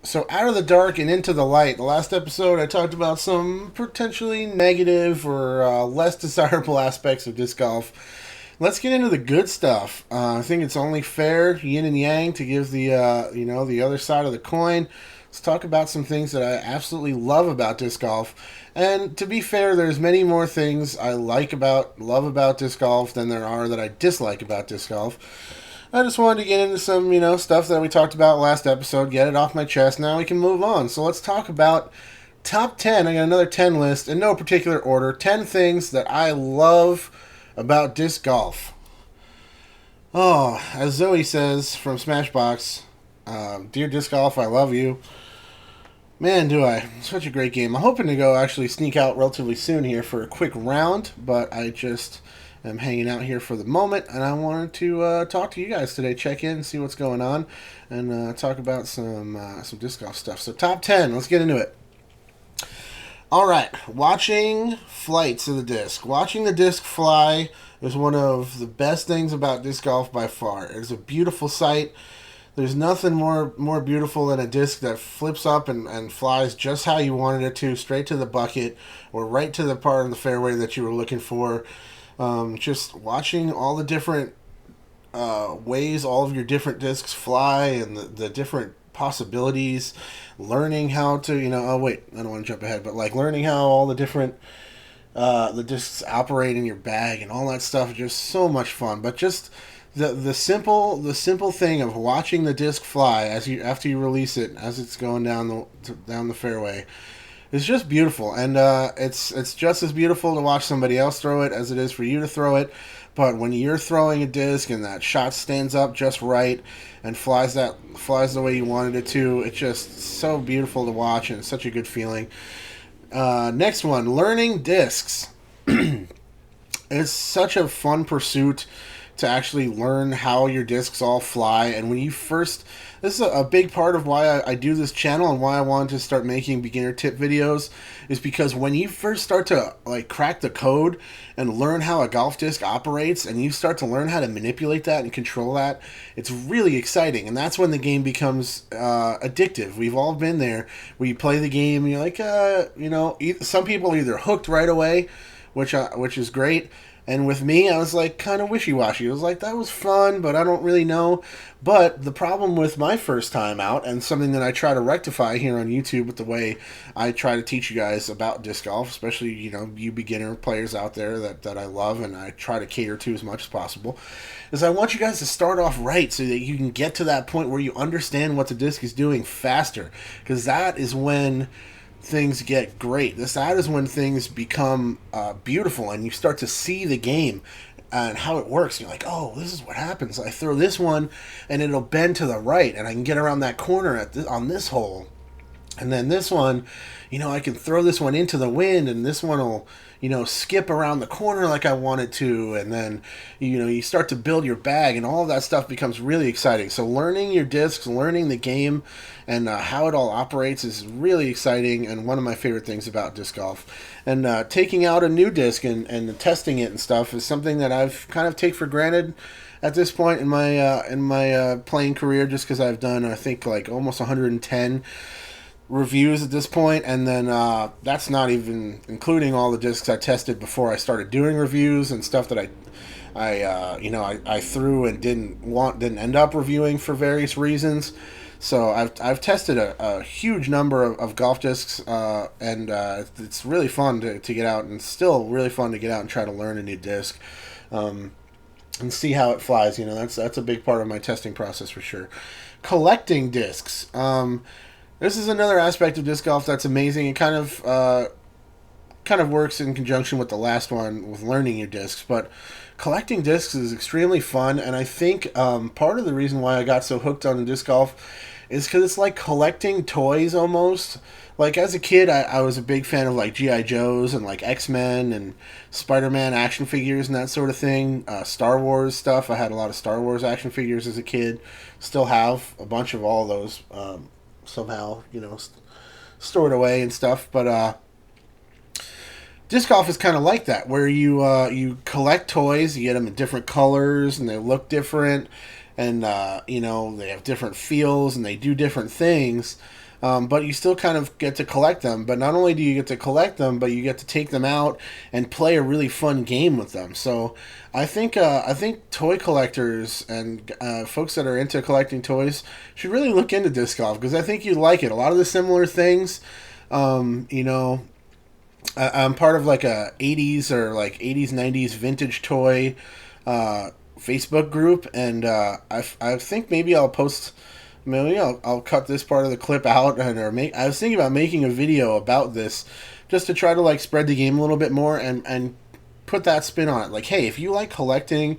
So, out of the dark and into the light. The last episode, I talked about some potentially negative or less desirable aspects of disc golf. Let's get into the good stuff. I think it's only fair, yin and yang, to give the the other side of the coin. Let's talk about some things that I absolutely love about disc golf. And to be fair, there's many more things I love about disc golf than there are that I dislike about disc golf. I just wanted to get into some, stuff that we talked about last episode, get it off my chest. Now we can move on. So let's talk about top 10. I got another 10 list in no particular order. 10 things that I love about disc golf. Oh, as Zoe says from Smashbox, Dear Disc Golf, I love you. Man, do I. Such a great game. I'm hoping to go actually sneak out relatively soon here for a quick round, but I just am hanging out here for the moment, and I wanted to talk to you guys today, check in, see what's going on, and talk about some disc golf stuff. So top 10, let's get into it. All right, watching flights of the disc. Watching the disc fly is one of the best things about disc golf by far. It's a beautiful sight. There's nothing more beautiful than a disc that flips up and flies just how you wanted it to, straight to the bucket or right to the part of the fairway that you were looking for. Just watching all the different ways all of your different discs fly and the different possibilities, learning how to, oh wait, I don't want to jump ahead, but like learning how all the different the discs operate in your bag and all that stuff, just so much fun. But just the simple thing of watching the disc fly as you after you release it as it's going down the fairway is just beautiful, and it's just as beautiful to watch somebody else throw it as it is for you to throw it. But when you're throwing a disc and that shot stands up just right and flies the way you wanted it to, it's just so beautiful to watch, and it's such a good feeling. Next one, learning discs. It's such a fun pursuit to actually learn how your discs all fly. And when you first, this is a big part of why I do this channel and why I wanted to start making beginner tip videos, is because when you first start to like crack the code and learn how a golf disc operates and you start to learn how to manipulate that and control that, it's really exciting. And that's when the game becomes addictive. We've all been there where you play the game and you're like, some people are either hooked right away, which is great. And with me, I was like kind of wishy-washy. I was like, that was fun, but I don't really know. But the problem with my first time out, and something that I try to rectify here on YouTube with the way I try to teach you guys about disc golf, especially, you beginner players out there that I love and I try to cater to as much as possible, is I want you guys to start off right so that you can get to that point where you understand what the disc is doing faster. Because that is when things get great. That is when things become beautiful and you start to see the game and how it works. You're like, oh, this is what happens. I throw this one and it'll bend to the right and I can get around that corner on this hole. And then this one, I can throw this one into the wind and this one will, skip around the corner like I want it to. And then, you start to build your bag and all of that stuff becomes really exciting. So learning your discs, learning the game and how it all operates is really exciting and one of my favorite things about disc golf. And taking out a new disc and testing it and stuff is something that I've kind of take for granted at this point in my playing career, just because I've done, I think, like almost 110 reviews at this point, and then that's not even including all the discs I tested before I started doing reviews and stuff that I threw and didn't end up reviewing for various reasons. So I've tested a huge number of golf discs, and it's really fun to get out, and still really fun to get out and try to learn a new disc. And see how it flies. That's a big part of my testing process for sure. Collecting discs. This is another aspect of disc golf that's amazing. It kind of works in conjunction with the last one with learning your discs, but collecting discs is extremely fun. And I think part of the reason why I got so hooked on disc golf is because it's like collecting toys almost. Like as a kid, I was a big fan of like G.I. Joes and like X-Men and Spider-Man action figures and that sort of thing. Star Wars stuff. I had a lot of Star Wars action figures as a kid. Still have a bunch of all those somehow, stored away and stuff. But disc golf is kind of like that, where you collect toys, you get them in different colors and they look different, and they have different feels and they do different things. but you still kind of get to collect them. But not only do you get to collect them, but you get to take them out and play a really fun game with them. So I think toy collectors and folks that are into collecting toys should really look into disc golf, because I think you'd like it. A lot of the similar things, you know. I'm part of like a 80s or like 80s 90s vintage toy Facebook group, and I think maybe I'll post. Maybe I'll cut this part of the clip out, I was thinking about making a video about this, just to try to like spread the game a little bit more and put that spin on it. Like, hey, if you like collecting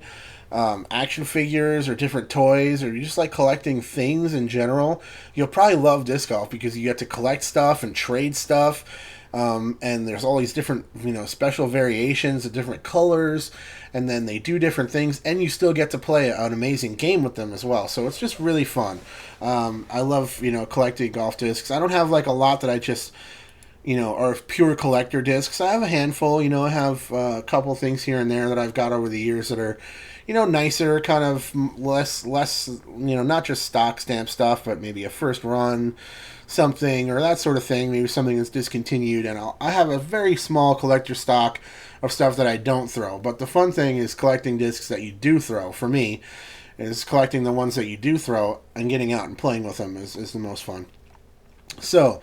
action figures or different toys, or you just like collecting things in general, you'll probably love disc golf, because you get to collect stuff and trade stuff. And there's all these different, special variations of different colors, and then they do different things, and you still get to play an amazing game with them as well. So it's just really fun. I love, collecting golf discs. I don't have like a lot that I just, are pure collector discs. I have a handful, I have a couple things here and there that I've got over the years that are, nicer, kind of less, not just stock stamp stuff, but maybe a first run something or that sort of thing, maybe something that's discontinued, and I have a very small collector stock of stuff that I don't throw. But the fun thing is collecting discs that you do throw. For me, is collecting the ones that you do throw and getting out and playing with them is the most fun. So,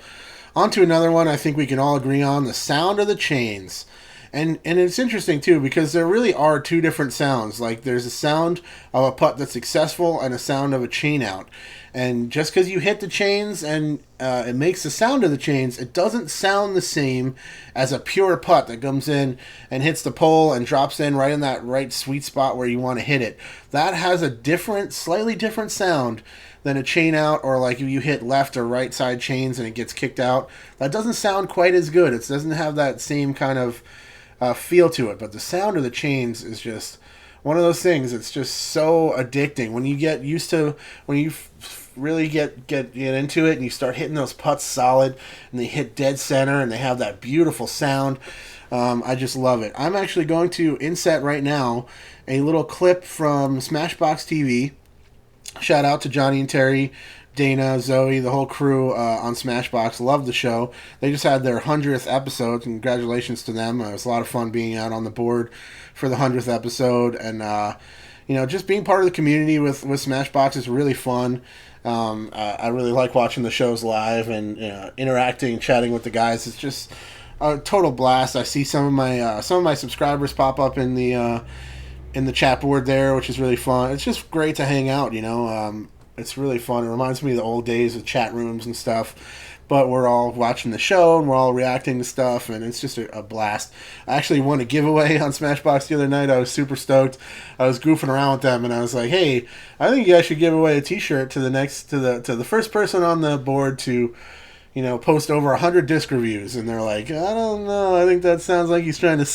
on to another one I think we can all agree on, the sound of the chains. And it's interesting, too, because there really are two different sounds. Like, there's a sound of a putt that's successful and a sound of a chain out. And just because you hit the chains and it makes the sound of the chains, it doesn't sound the same as a pure putt that comes in and hits the pole and drops in right in that right sweet spot where you want to hit it. That has a different, slightly different sound than a chain out, or like if you hit left or right side chains and it gets kicked out. That doesn't sound quite as good. It doesn't have that same kind of feel to it. But the sound of the chains is just one of those things. It's just so addicting when you get used to, when you really get into it and you start hitting those putts solid and they hit dead center and they have that beautiful sound. I just love it. I'm actually going to inset right now a little clip from Smashbox TV. Shout out to Johnny and Terry, Dana, Zoe, the whole crew on Smashbox. Love the show. They just had their 100th episode. Congratulations to them. It was a lot of fun being out on the board for the 100th episode. And, just being part of the community with Smashbox is really fun. I really like watching the shows live and interacting, chatting with the guys. It's just a total blast. I see some of my subscribers pop up in the chat board there, which is really fun. It's just great to hang out, It's really fun. It reminds me of the old days of chat rooms and stuff. But we're all watching the show and we're all reacting to stuff, and it's just a blast. I actually won a giveaway on Smashbox the other night. I was super stoked. I was goofing around with them, and I was like, "Hey, I think you guys should give away a T-shirt to the first person on the board to, post over 100 disc reviews." And they're like, "I don't know. I think that sounds like he's trying to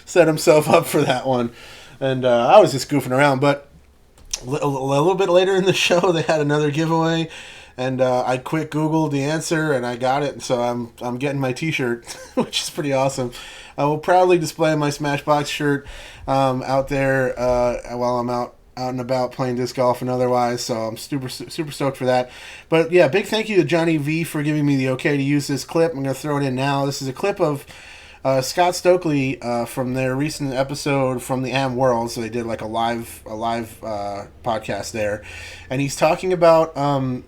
set himself up for that one." And I was just goofing around, but a little bit later in the show, they had another giveaway. And I quick Googled the answer, and I got it. And so I'm getting my T-shirt, which is pretty awesome. I will proudly display my Smashbox shirt out there while I'm out and about playing disc golf and otherwise. So I'm super stoked for that. But yeah, big thank you to Johnny V for giving me the okay to use this clip. I'm going to throw it in now. This is a clip of Scott Stokely from their recent episode from the Am World. So they did like a live podcast there, and he's talking about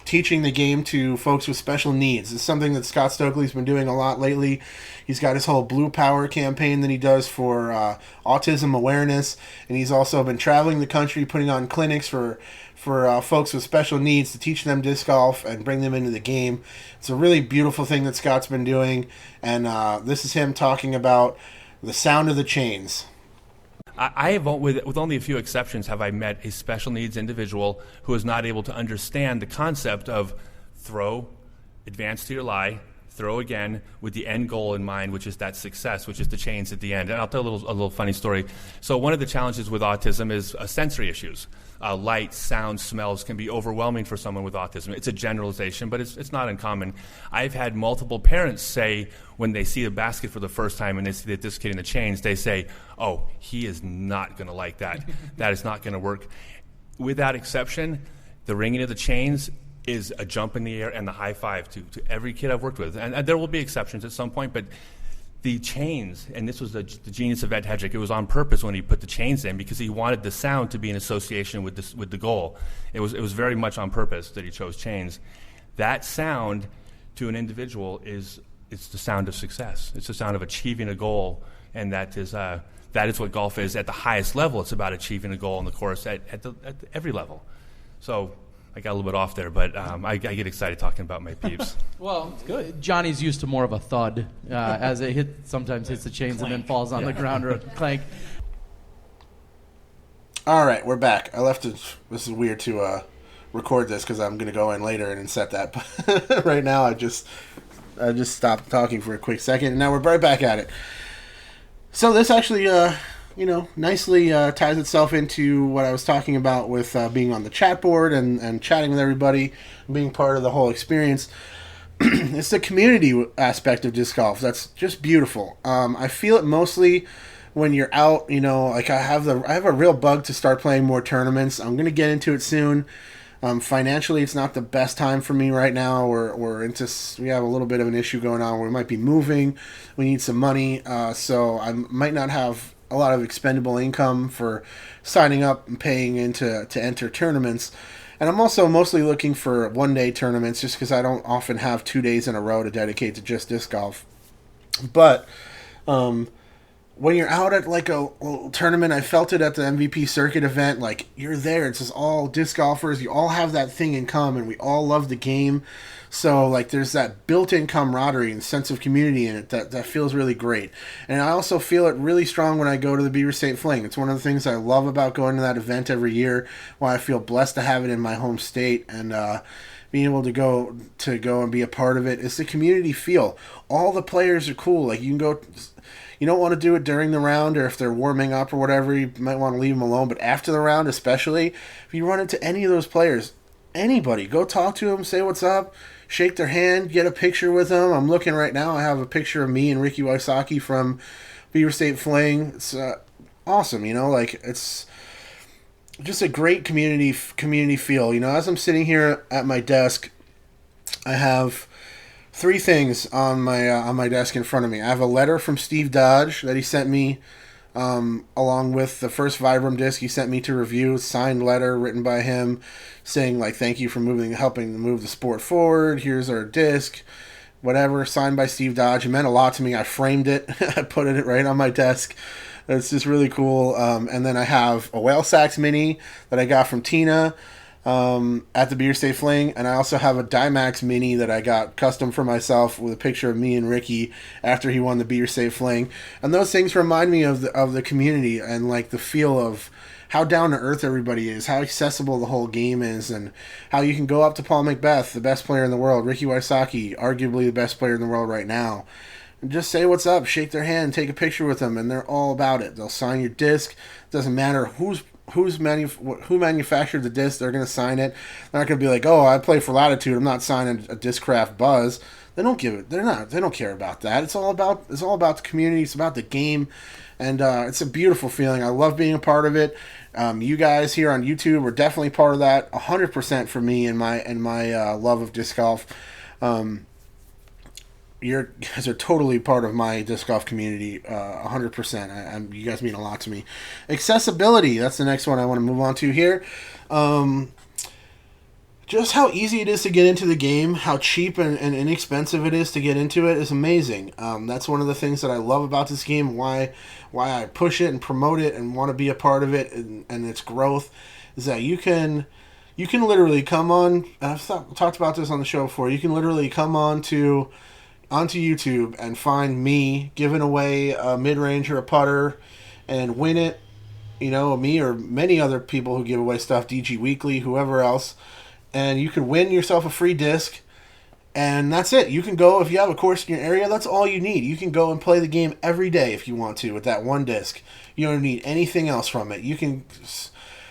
teaching the game to folks with special needs. It's something that Scott Stokely's been doing a lot lately. He's got his whole Blue Power campaign that he does for autism awareness, and he's also been traveling the country putting on clinics for folks with special needs to teach them disc golf and bring them into the game. It's a really beautiful thing that Scott's been doing, and this is him talking about the sound of the chains. I have, with only a few exceptions, have I met a special needs individual who is not able to understand the concept of throw, advance to your lie, throw again, with the end goal in mind, which is that success, which is the chains at the end. And I'll tell a little funny story. So one of the challenges with autism is sensory issues. Light, sound, smells can be overwhelming for someone with autism. It's a generalization, but it's not uncommon. I've had multiple parents say, when they see a basket for the first time and they see the disc hitting the chains, they say, "Oh, he is not going to like that. That is not going to work." Without exception, the ringing of the chains is a jump in the air and the high five to every kid I've worked with. And there will be exceptions at some point, but the chains, and this was the genius of Ed Hedrick, it was on purpose when he put the chains in because he wanted the sound to be in association with the goal. It was very much on purpose that he chose chains. That sound to an individual it's the sound of success. It's the sound of achieving a goal, and that is what golf is at the highest level. It's about achieving a goal in the course at every level. So I got a little bit off there, but I get excited talking about my peeps. Well, good. Johnny's used to more of a thud as it sometimes hits the chains and then falls on the ground or a clank. All right, we're back. I left it. This is weird to record this because I'm going to go in later and set that. But right now, I just stopped talking for a quick second, and now we're right back at it. So this actually, nicely ties itself into what I was talking about with being on the chat board and chatting with everybody, being part of the whole experience. It's the community aspect of disc golf that's just beautiful. I feel it mostly when you're out. Like I have a real bug to start playing more tournaments. I'm gonna get into it soon. Financially, it's not the best time for me right now. We have a little bit of an issue going on where we might be moving. We need some money, so I might not have a lot of expendable income for signing up and paying to enter tournaments. And I'm also mostly looking for one-day tournaments just because I don't often have 2 days in a row to dedicate to just disc golf. But when you're out at like a tournament, I felt it at the MVP circuit event, like you're there, it's just all disc golfers, you all have that thing in common, we all love the game. So like there's that built-in camaraderie and sense of community in it that feels really great. And I also feel it really strong when I go to the Beaver State Fling. It's one of the things I love about going to that event every year, why I feel blessed to have it in my home state, and being able to go and be a part of it. It's the community feel. All the players are cool. Like you can go. You don't want to do it during the round, or if they're warming up or whatever, you might want to leave them alone. But after the round, especially, if you run into any of those players, anybody, go talk to them, say what's up, shake their hand, get a picture with them. I'm looking right now. I have a picture of me and Ricky Wysocki from Beaver State Fling. It's awesome, like it's just a great community feel. As I'm sitting here at my desk, I have 3 things on my desk in front of me. I have a letter from Steve Dodge that he sent me, along with the first Vibram disc he sent me to review. Signed letter written by him, saying like thank you for helping to move the sport forward. Here's our disc, whatever. Signed by Steve Dodge. It meant a lot to me. I framed it. I put it right on my desk. It's just really cool. And then I have a Whale Sax Mini that I got from Tina at the Beaver State Fling, and I also have a Dymax Mini that I got custom for myself with a picture of me and Ricky after he won the Beaver State Fling. And those things remind me of the community and like the feel of how down to earth everybody is, how accessible the whole game is, and how you can go up to Paul McBeth, the best player in the world, Ricky Wysocki, arguably the best player in the world right now, and just say what's up, shake their hand, take a picture with them, and they're all about it. They'll sign your disc. It doesn't matter who manufactured the disc, they're going to sign it. They're not going to be like, oh, I play for Latitude, I'm not signing a Discraft Buzz. They don't care about that. It's all about the community, it's about the game, and it's a beautiful feeling. I love being a part of it. You guys here on YouTube are definitely part of that, 100% for me and my love of disc golf. You guys are totally part of my disc golf community, 100%. You guys mean a lot to me. Accessibility, that's the next one I want to move on to here. Just how easy it is to get into the game, how cheap and inexpensive it is to get into it is amazing. That's one of the things that I love about this game, why I push it and promote it and want to be a part of it and its growth, is that you can literally come on, I've talked about this on the show before, you can literally come onto YouTube and find me giving away a mid-range or a putter and win it. Me or many other people who give away stuff, DG Weekly, whoever else. And you can win yourself a free disc. And that's it. You can go, if you have a course in your area, that's all you need. You can go and play the game every day if you want to with that one disc. You don't need anything else from it. You can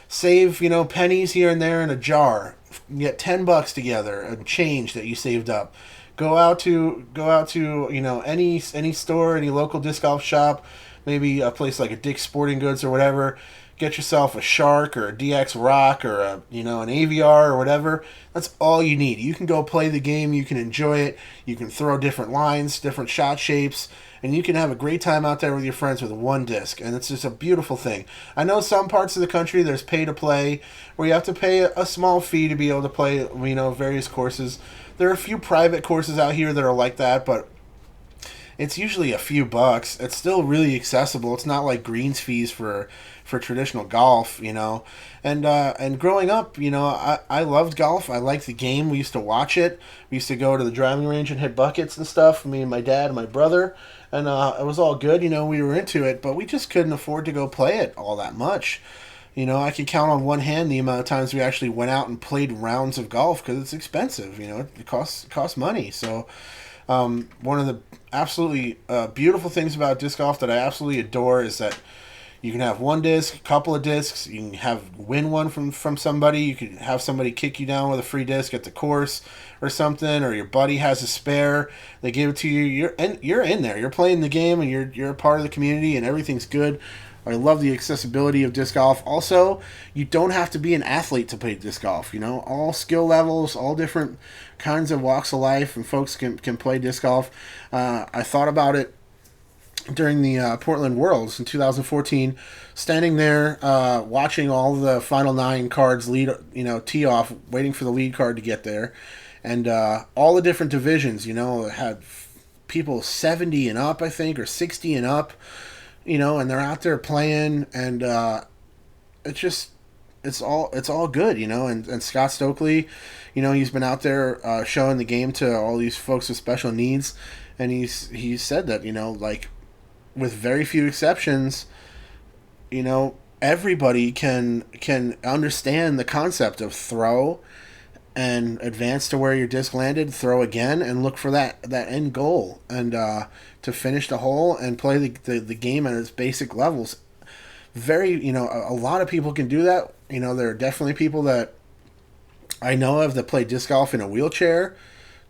save, pennies here and there in a jar. Get $10 together, a change that you saved up. Go out to any store, any local disc golf shop, maybe a place like a Dick's Sporting Goods or whatever. get yourself a Shark or a DX Rock or an AVR or whatever. That's all you need. You can go play the game. You can enjoy it. You can throw different lines, different shot shapes, and you can have a great time out there with your friends with one disc. And it's just a beautiful thing. I know some parts of the country there's pay to play, where you have to pay a small fee to be able to play, various courses. There are a few private courses out here that are like that, but it's usually a few bucks. It's still really accessible. It's not like greens fees for traditional golf, And growing up, I loved golf. I liked the game. We used to watch it. We used to go to the driving range and hit buckets and stuff. Me and my dad and my brother, and it was all good. We were into it, but we just couldn't afford to go play it all that much. I could count on one hand the amount of times we actually went out and played rounds of golf because it's expensive. It costs money. So one of the absolutely beautiful things about disc golf that I absolutely adore is that you can have one disc, a couple of discs. You can win one from somebody. You can have somebody kick you down with a free disc at the course or something, or your buddy has a spare. They give it to you. You're in there. You're playing the game, and you're a part of the community, and everything's good. I love the accessibility of disc golf. Also, you don't have to be an athlete to play disc golf. All skill levels, all different kinds of walks of life, and folks can play disc golf. I thought about it during the Portland Worlds in 2014, standing there watching all the final 9 cards tee off, waiting for the lead card to get there, and all the different divisions. Had people 70 and up, I think, or 60 and up. And they're out there playing, and it's all good, and Scott Stokely, he's been out there showing the game to all these folks with special needs, and he said that, like, with very few exceptions, everybody can understand the concept of throw and advance to where your disc landed, throw again, and look for that end goal, and to finish the hole and play the game at its basic levels. Very, a lot of people can do that. There are definitely people that I know of that play disc golf in a wheelchair.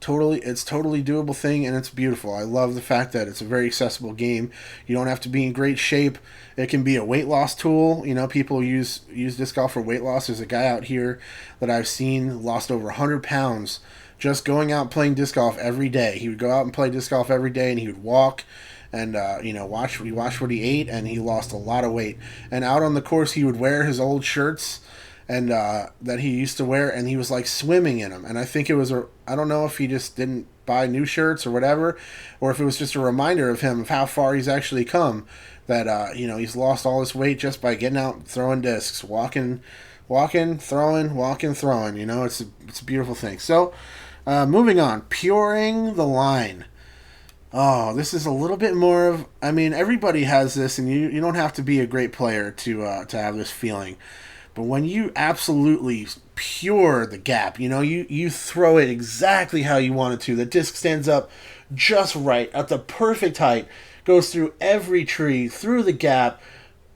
It's totally doable thing, and it's beautiful. I love the fact that it's a very accessible game. You don't have to be in great shape. It can be a weight loss tool. People use disc golf for weight loss. There's a guy out here that I've seen lost over 100 pounds just going out and playing disc golf every day. He would go out and play disc golf every day, and he would walk and watch what he ate, and he lost a lot of weight. And out on the course, he would wear his old shirts and that he used to wear, and he was like swimming in them. And I think it was I don't know if he just didn't buy new shirts or whatever, or if it was just a reminder of him of how far he's actually come. That he's lost all this weight just by getting out, throwing discs, walking, throwing, walking, throwing. It's a beautiful thing. So, moving on, puring the line. Oh, this is a little bit more of. I mean, everybody has this, and you don't have to be a great player to have this feeling. But when you absolutely pure the gap, you throw it exactly how you want it to. The disc stands up just right at the perfect height, goes through every tree, through the gap,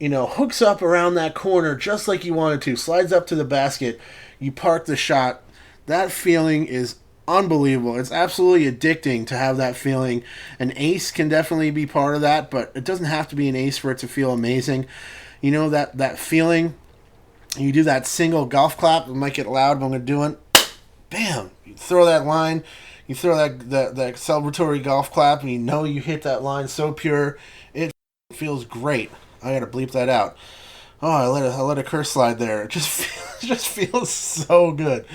hooks up around that corner just like you want it to, slides up to the basket, you park the shot. That feeling is unbelievable. It's absolutely addicting to have that feeling. An ace can definitely be part of that, but it doesn't have to be an ace for it to feel amazing. That feeling. You do that single golf clap. It might get loud, but I'm going to do it. Bam! You throw that line. You throw that celebratory golf clap, and you hit that line so pure. It feels great. I got to bleep that out. Oh, I let a curse slide there. It just feels so good.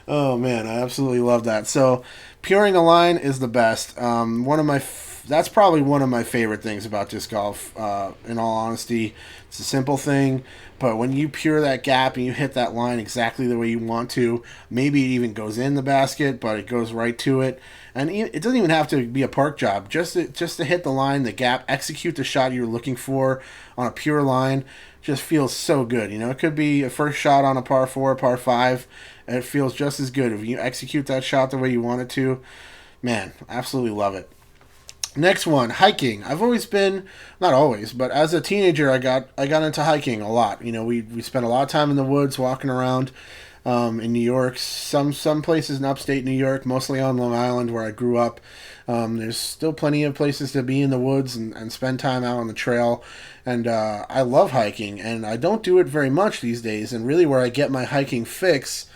Oh man, I absolutely love that. So, puring a line is the best. That's probably one of my favorite things about disc golf. In all honesty, it's a simple thing, but when you pure that gap and you hit that line exactly the way you want to, maybe it even goes in the basket, but it goes right to it. And it doesn't even have to be a park job. Just to hit the line, the gap, execute the shot you're looking for on a pure line, just feels so good. It could be a first shot on a par 4, par 5. And it feels just as good if you execute that shot the way you want it to. Man, absolutely love it. Next one, hiking. I've always been, not always, but as a teenager, I got into hiking a lot. We spent a lot of time in the woods walking around. in New York. Some places in upstate New York, mostly on Long Island where I grew up. There's still plenty of places to be in the woods and spend time out on the trail. And I love hiking, and I don't do it very much these days. And really where I get my hiking fix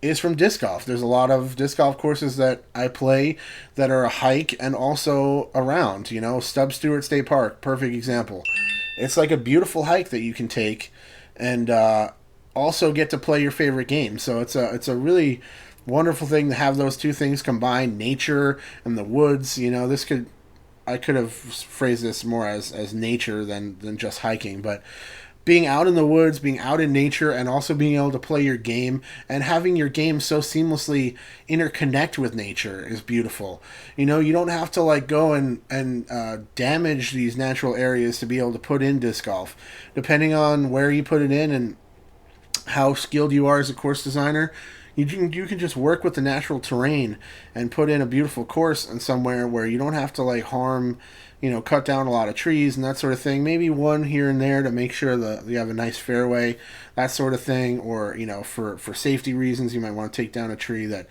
is from disc golf. There's a lot of disc golf courses that I play that are a hike and also around. Stubbs Stewart State Park, perfect example. It's like a beautiful hike that you can take and also get to play your favorite game. So it's a really wonderful thing to have those two things combined, nature and the woods. I could have phrased this more as nature than just hiking, but being out in the woods, being out in nature, and also being able to play your game and having your game so seamlessly interconnect with nature is beautiful. You don't have to go and damage these natural areas to be able to put in disc golf. Depending on where you put it in and how skilled you are as a course designer, you can just work with the natural terrain and put in a beautiful course and somewhere where you don't have to harm, cut down a lot of trees and that sort of thing. Maybe one here and there to make sure that you have a nice fairway, that sort of thing. Or, for safety reasons, you might want to take down a tree that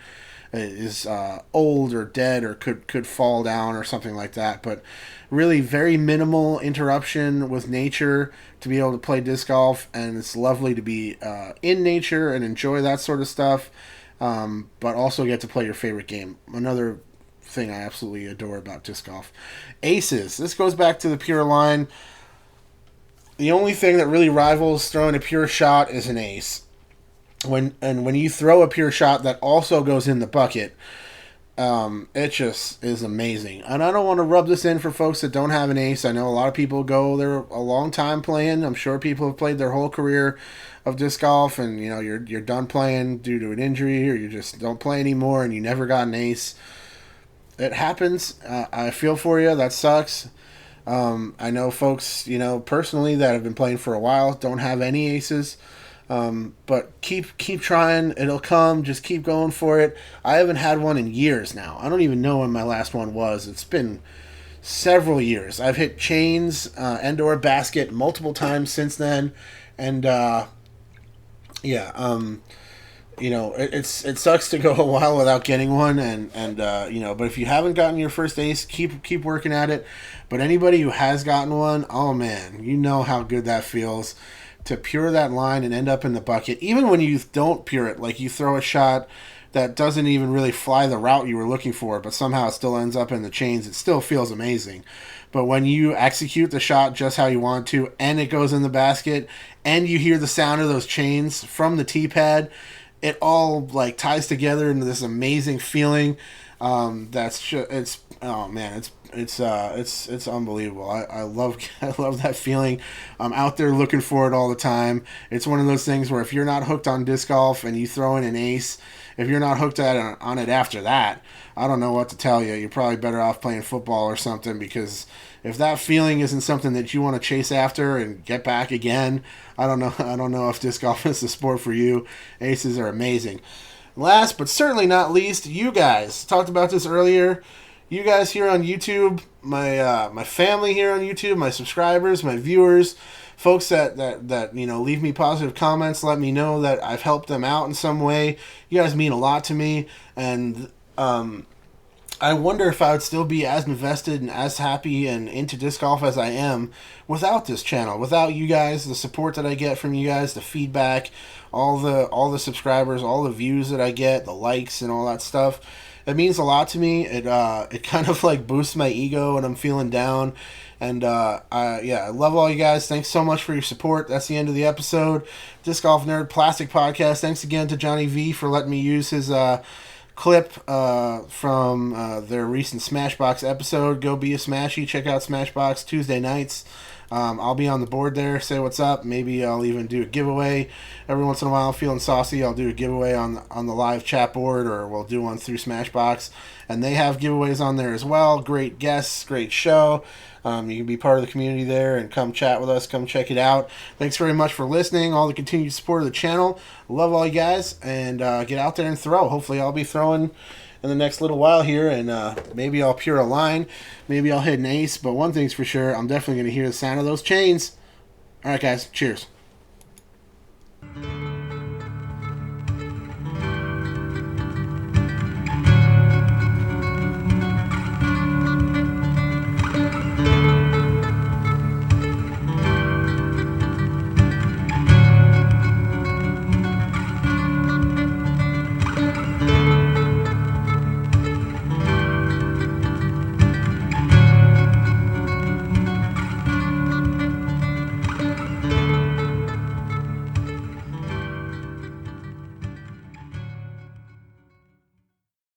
is old or dead or could fall down or something like that. But really very minimal interruption with nature to be able to play disc golf, and it's lovely to be in nature and enjoy that sort of stuff, but also get to play your favorite game. Another thing I absolutely adore about disc golf. Aces. This goes back to the pure line. The only thing that really rivals throwing a pure shot is an ace. When you throw a pure shot that also goes in the bucket, it just is amazing. And I don't want to rub this in for folks that don't have an ace. I know a lot of people go there a long time playing. I'm sure people have played their whole career of disc golf, and you're done playing due to an injury, or you just don't play anymore and you never got an ace. It happens. I feel for you. That sucks. I know folks, personally that have been playing for a while don't have any aces. But keep trying. It'll come. Just keep going for it. I haven't had one in years now. I don't even know when my last one was. It's been several years. I've hit chains and/or basket multiple times since then, and it sucks to go a while without getting one, and but if you haven't gotten your first ace, keep working at it. But anybody who has gotten one, oh man, you know how good that feels to pure that line and end up in the bucket. Even when you don't pure it, like you throw a shot that doesn't even really fly the route you were looking for, but somehow it still ends up in the chains, it still feels amazing. But when you execute the shot just how you want to, and it goes in the basket, and you hear the sound of those chains from the tee pad, it all ties together into this amazing feeling. It's unbelievable. I love that feeling. I'm out there looking for it all the time. It's one of those things where if you're not hooked on disc golf and you throw in an ace, if you're not hooked on it after that, I don't know what to tell you. You're probably better off playing football or something, because if that feeling isn't something that you want to chase after and get back again, I don't know if disc golf is the sport for you. Aces are amazing. Last but certainly not least, you guys. Talked about this earlier. You guys here on YouTube, my family here on YouTube, my subscribers, my viewers, folks that leave me positive comments, let me know that I've helped them out in some way. You guys mean a lot to me, and I wonder if I would still be as invested and as happy and into disc golf as I am without this channel, without you guys, the support that I get from you guys, the feedback, all the subscribers, all the views that I get, the likes and all that stuff. It means a lot to me. It kind of boosts my ego when I'm feeling down. And I love all you guys. Thanks so much for your support. That's the end of the episode. Disc Golf Nerd Plastic Podcast. Thanks again to Johnny V for letting me use his clip from their recent Smashbox episode. Go be a Smashy. Check out Smashbox Tuesday nights. I'll be on the board there. Say what's up. Maybe I'll even do a giveaway. Every once in a while, I'm feeling saucy, I'll do a giveaway on the live chat board, or we'll do one through Smashbox. And they have giveaways on there as well. Great guests, great show. You can be part of the community there and come chat with us. Come check it out. Thanks very much for listening. All the continued support of the channel. Love all you guys. And get out there and throw. Hopefully I'll be throwing in the next little while here, and maybe I'll pure a line, maybe I'll hit an ace, but one thing's for sure, I'm definitely going to hear the sound of those chains. Alright guys, cheers.